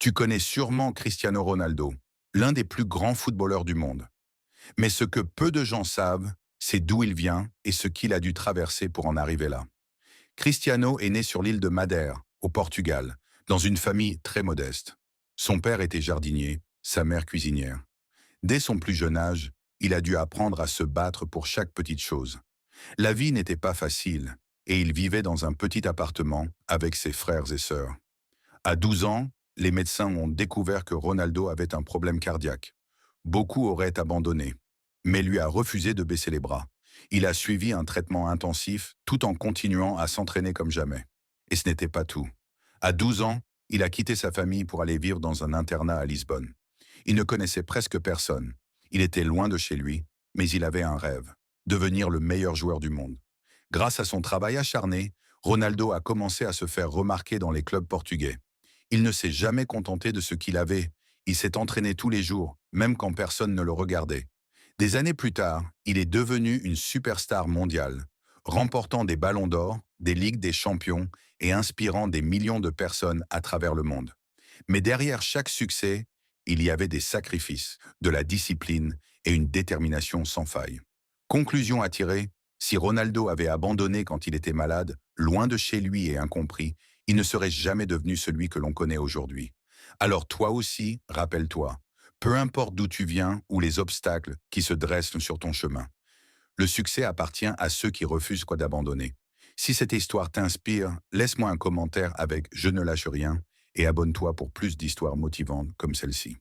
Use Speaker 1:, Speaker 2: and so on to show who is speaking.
Speaker 1: Tu connais sûrement Cristiano Ronaldo, l'un des plus grands footballeurs du monde. Mais ce que peu de gens savent, c'est d'où il vient et ce qu'il a dû traverser pour en arriver là. Cristiano est né sur l'île de Madère, au Portugal, dans une famille très modeste. Son père était jardinier, sa mère cuisinière. Dès son plus jeune âge, il a dû apprendre à se battre pour chaque petite chose. La vie n'était pas facile, et il vivait dans un petit appartement avec ses frères et sœurs. À 12 ans, les médecins ont découvert que Ronaldo avait un problème cardiaque. Beaucoup auraient abandonné, mais lui a refusé de baisser les bras. Il a suivi un traitement intensif tout en continuant à s'entraîner comme jamais. Et ce n'était pas tout. À 12 ans, il a quitté sa famille pour aller vivre dans un internat à Lisbonne. Il ne connaissait presque personne. Il était loin de chez lui, mais il avait un rêve, devenir le meilleur joueur du monde. Grâce à son travail acharné, Ronaldo a commencé à se faire remarquer dans les clubs portugais. Il ne s'est jamais contenté de ce qu'il avait. Il s'est entraîné tous les jours, même quand personne ne le regardait. Des années plus tard, il est devenu une superstar mondiale, remportant des ballons d'or, des ligues des champions et inspirant des millions de personnes à travers le monde. Mais derrière chaque succès, il y avait des sacrifices, de la discipline et une détermination sans faille. Conclusion à tirer, si Ronaldo avait abandonné quand il était malade, loin de chez lui et incompris, il ne serait jamais devenu celui que l'on connaît aujourd'hui. Alors toi aussi, rappelle-toi, peu importe d'où tu viens ou les obstacles qui se dressent sur ton chemin, le succès appartient à ceux qui refusent quoi d'abandonner. Si cette histoire t'inspire, laisse-moi un commentaire avec « Je ne lâche rien » et abonne-toi pour plus d'histoires motivantes comme celle-ci.